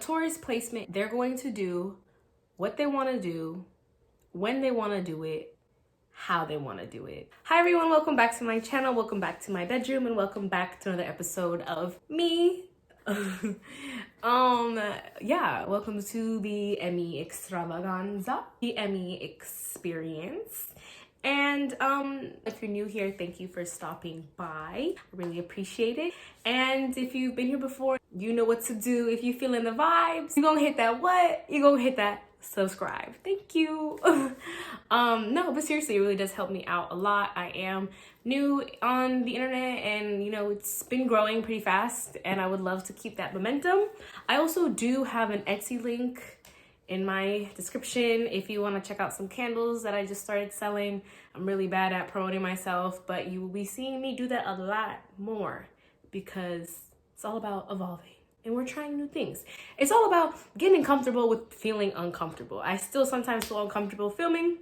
Taurus placement, they're going to do what they want to do, when they want to do it, how they want to do it. Hi everyone, welcome back to my channel, welcome back to my bedroom, and welcome back to another episode of me. Yeah, welcome to the Emmy extravaganza, the Emmy experience. And if you're new here, thank you for stopping by. I really appreciate it. And if you've been here before, you know what to do. If you're feeling the vibes, you're gonna hit that what? You're gonna hit that subscribe. Thank you. No, but seriously, it really does help me out a lot. I am new on the internet, and you know, it's been growing pretty fast, and I would love to keep that momentum. I also do have an Etsy link in my description if you want to check out some candles that I just started selling. I'm really bad at promoting myself, but you will be seeing me do that a lot more because it's all about evolving and we're trying new things. It's all about getting comfortable with feeling uncomfortable. I still sometimes feel uncomfortable filming,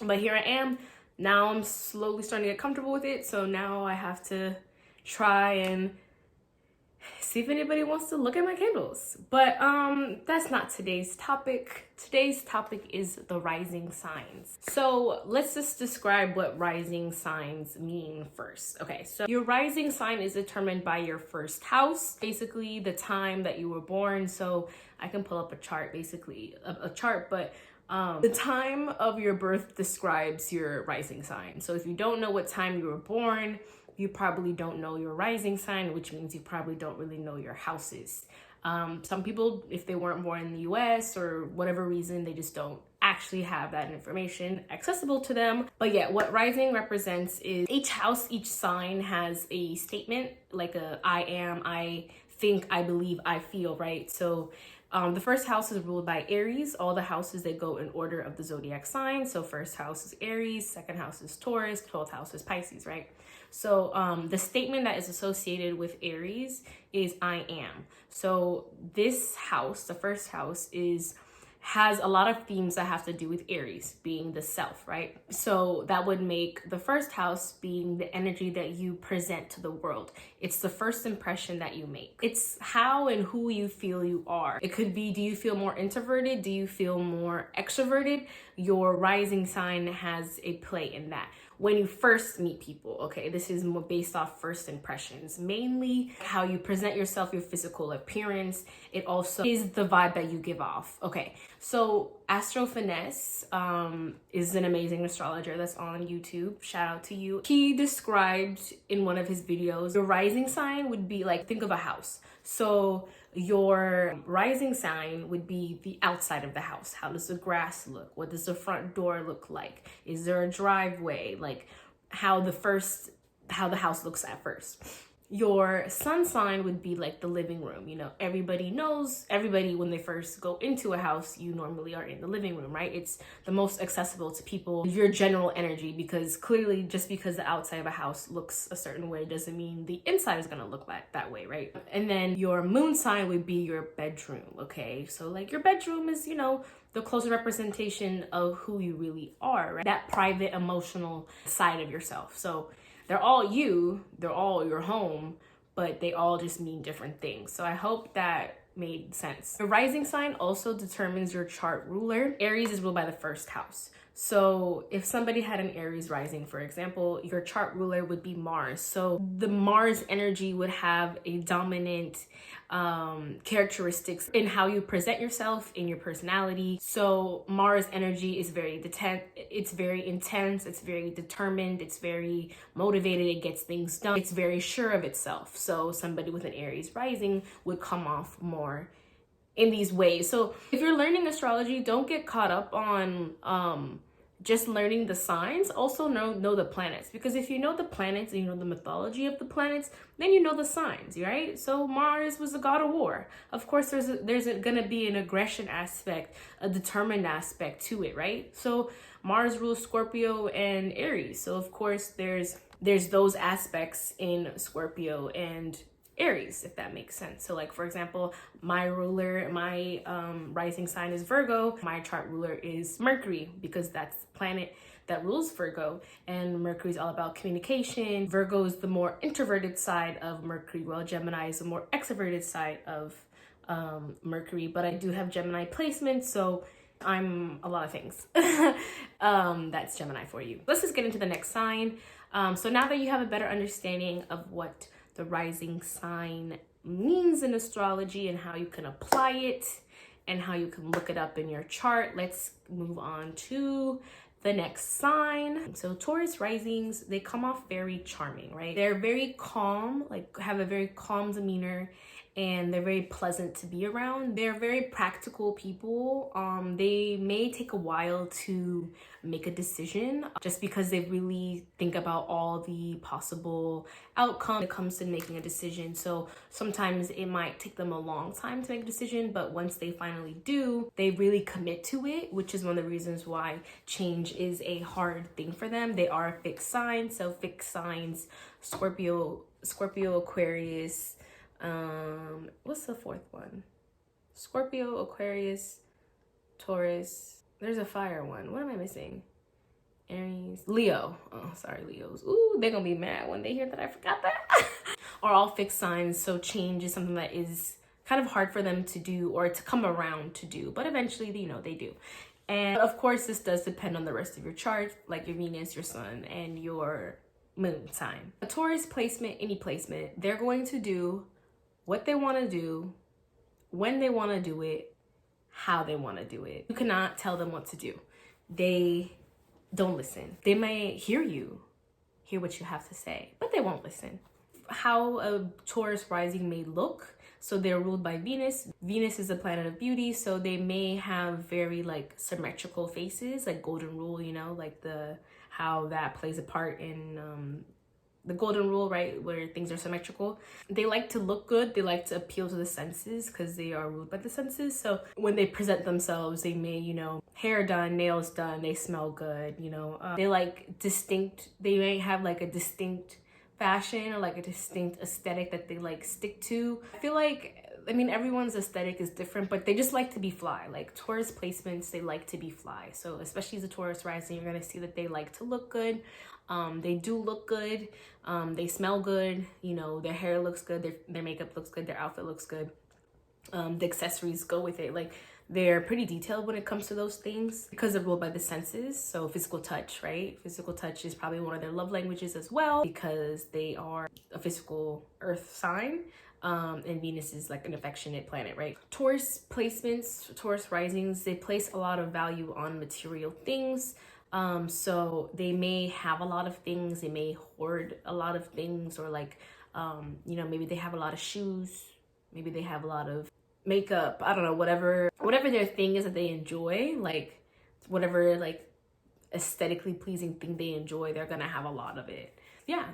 but here I am. Now I'm slowly starting to get comfortable with it, so now I have to try and see if anybody wants to look at my candles. But that's not today's topic. Today's topic is the rising signs. So let's just describe what rising signs mean first. Okay, so your rising sign is determined by your first house, basically the time that you were born. So I can pull up a chart, basically a chart, but the time of your birth describes your rising sign. So if you don't know what time you were born, you probably don't know your rising sign, which means you probably don't really know your houses. Some people, if they weren't born in the US or whatever reason, they just don't actually have that information accessible to them. But yeah, what rising represents is each house, each sign has a statement, like a I am, I think, I believe, I feel, right? So the first house is ruled by Aries. All the houses, they go in order of the zodiac sign. So first house is Aries, second house is Taurus, 12th house is Pisces, right? So the statement that is associated with Aries is I am. So this house, the first house, has a lot of themes that have to do with Aries, being the self, right? So that would make the first house being the energy that you present to the world. It's the first impression that you make. It's how and who you feel you are. It could be, do you feel more introverted? Do you feel more extroverted? Your rising sign has a play in that. When you first meet people, okay, this is more based off first impressions, mainly how you present yourself, your physical appearance. It also is the vibe that you give off. Okay, so Astro Finesse is an amazing astrologer that's on YouTube. Shout out to you. He described in one of his videos, your rising sign would be like, think of a house. So your rising sign would be the outside of the house. How does the grass look? What does the front door look like? Is there a driveway? Like how the house looks at first. Your sun sign would be like the living room. You know, everybody when they first go into a house, you normally are in the living room, right? It's the most accessible to people, your general energy, because clearly just because the outside of a house looks a certain way doesn't mean the inside is gonna look like that way, right? And then your moon sign would be your bedroom, okay? So like your bedroom is, you know, the closest representation of who you really are, right? That private emotional side of yourself. So they're all you, they're all your home, but they all just mean different things. So I hope that made sense. The rising sign also determines your chart ruler. Aries is ruled by the first house. So if somebody had an Aries rising, for example, your chart ruler would be Mars. So the Mars energy would have a dominant characteristics in how you present yourself, in your personality. So Mars energy is it's very intense, it's very determined, it's very motivated, it gets things done, it's very sure of itself. So somebody with an Aries rising would come off more in these ways. So if you're learning astrology, don't get caught up on just learning the signs. Also know the planets, because if you know the planets and you know the mythology of the planets, then you know the signs, right? So Mars was the god of war. Of course, there's gonna be an aggression aspect, a determined aspect to it, right? So Mars rules Scorpio and Aries. So of course there's those aspects in Scorpio and Aries, if that makes sense. So like, for example, my rising sign is Virgo. My chart ruler is Mercury, because that's the planet that rules Virgo, and Mercury is all about communication. Virgo is the more introverted side of Mercury, while Gemini is the more extroverted side of Mercury, but I do have Gemini placement, so I'm a lot of things. That's Gemini for you. Let's just get into the next sign. So now that you have a better understanding of what the rising sign means in astrology and how you can apply it and how you can look it up in your chart, let's move on to the next sign. So Taurus risings, they come off very charming, right? They're very calm, like have a very calm demeanor, and they're very pleasant to be around. They're very practical people. They may take a while to make a decision just because they really think about all the possible outcomes when it comes to making a decision. So sometimes it might take them a long time to make a decision, but once they finally do, they really commit to it, which is one of the reasons why change is a hard thing for them. They are a fixed sign, so fixed signs, Scorpio, Aquarius, what's the fourth one? Scorpio, Aquarius, Taurus. There's a fire one. What am I missing? Aries, Leo. Oh, sorry, Leos. Ooh, they're gonna be mad when they hear that I forgot that. Are all fixed signs, so change is something that is kind of hard for them to do or to come around to do, but eventually, you know, they do. And of course, this does depend on the rest of your chart, like your Venus, your Sun, and your Moon sign. A Taurus placement, any placement, they're going to do what they want to do, when they want to do it, how they want to do it. You cannot tell them what to do. They don't listen. They may hear what you have to say, but they won't listen. How a Taurus rising may look. So they're ruled by Venus. Venus is the planet of beauty, so they may have very like symmetrical faces, like golden rule, you know, like how that plays a part in the golden rule, right, where things are symmetrical. They like to look good. They like to appeal to the senses because they are ruled by the senses. So when they present themselves, they may, you know, hair done, nails done, they smell good, you know. They like distinct, they may have like a distinct fashion or like a distinct aesthetic that they like stick to. I feel like, I mean, everyone's aesthetic is different, but they just like to be fly. Like Taurus placements, they like to be fly. So especially as a Taurus rising, you're gonna see that they like to look good. They do look good. They smell good. You know, their hair looks good. Their makeup looks good. Their outfit looks good. The accessories go with it. Like they're pretty detailed when it comes to those things because they're ruled by the senses. So physical touch, right? Physical touch is probably one of their love languages as well because they are a physical earth sign. And Venus is like an affectionate planet, right? Taurus placements, Taurus risings, they place a lot of value on material things. So they may have a lot of things, they may hoard a lot of things, or like, you know, maybe they have a lot of shoes, maybe they have a lot of makeup, I don't know, whatever their thing is that they enjoy, like whatever like aesthetically pleasing thing they enjoy, they're gonna have a lot of it. Yeah,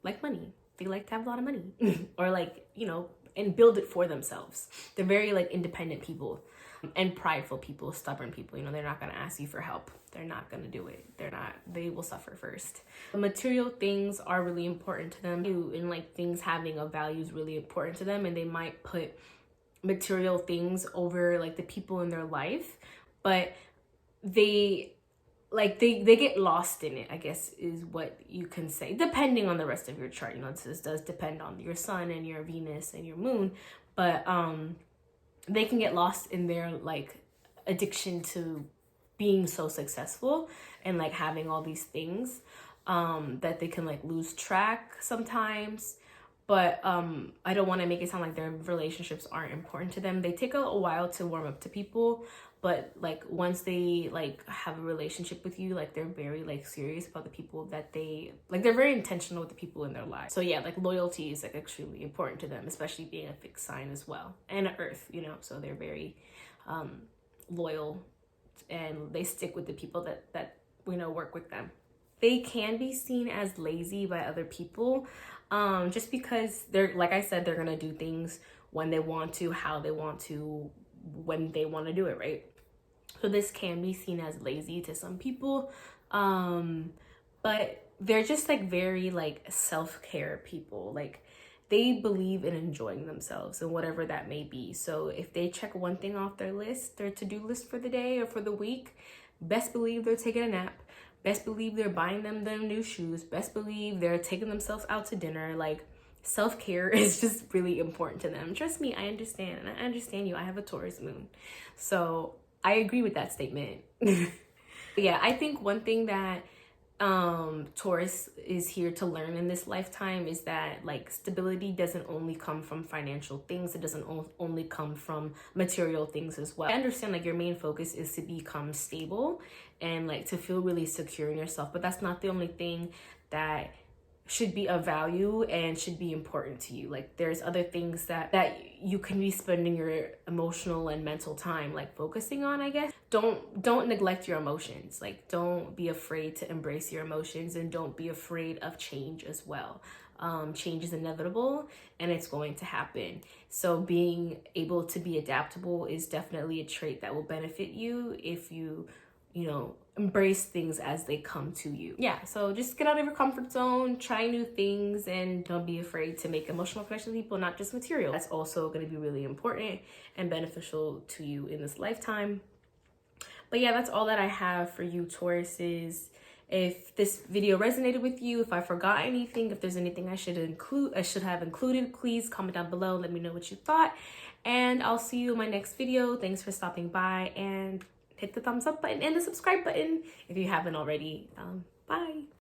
like money. They like to have a lot of money or like, you know, and build it for themselves. They're very like independent people and prideful people, stubborn people. You know, they're not going to ask you for help. They're not going to do it. They will suffer first. The material things are really important to them, and like things having a value is really important to them, and they might put material things over like the people in their life, but they get lost in it, I guess is what you can say, depending on the rest of your chart. You know, this does depend on your Sun and your Venus and your Moon, but they can get lost in their like addiction to being so successful and like having all these things that they can like lose track sometimes. But I don't want to make it sound like their relationships aren't important to them. They take a while to warm up to people, but like once they like have a relationship with you, like they're very like serious about the people that they like. They're very intentional with the people in their lives. So yeah, like loyalty is like extremely important to them, especially being a fixed sign as well, and an earth, you know, so they're very loyal, and they stick with the people that you know work with them. They can be seen as lazy by other people, just because they're, like I said, they're gonna do things when they want to, how they want to, when they want to do it, right? So this can be seen as lazy to some people, but they're just like very like self-care people. Like they believe in enjoying themselves and whatever that may be. So if they check one thing off their list, their to-do list for the day or for the week, best believe they're taking a nap. Best believe they're buying them new shoes. Best believe they're taking themselves out to dinner. Like self-care is just really important to them. Trust me, I understand. And I understand you. I have a Taurus moon. So I agree with that statement. Yeah, I think one thing that Taurus is here to learn in this lifetime is that like stability doesn't only come from financial things. It doesn't only come from material things as well. I understand like your main focus is to become stable and like to feel really secure in yourself, but that's not the only thing that should be of value and should be important to you. Like there's other things that you can be spending your emotional and mental time like focusing on, I guess. Don't neglect your emotions. Like don't be afraid to embrace your emotions, and don't be afraid of change as well. Change is inevitable and it's going to happen. So being able to be adaptable is definitely a trait that will benefit you if you know, embrace things as they come to you. Yeah, so just get out of your comfort zone, try new things, and don't be afraid to make emotional connections with people, not just material. That's also going to be really important and beneficial to you in this lifetime. But yeah, that's all that I have for you, Tauruses. If this video resonated with you, if I forgot anything, if there's anything I should have included, please comment down below. Let me know what you thought. And I'll see you in my next video. Thanks for stopping by, and hit the thumbs up button and the subscribe button if you haven't already. Bye.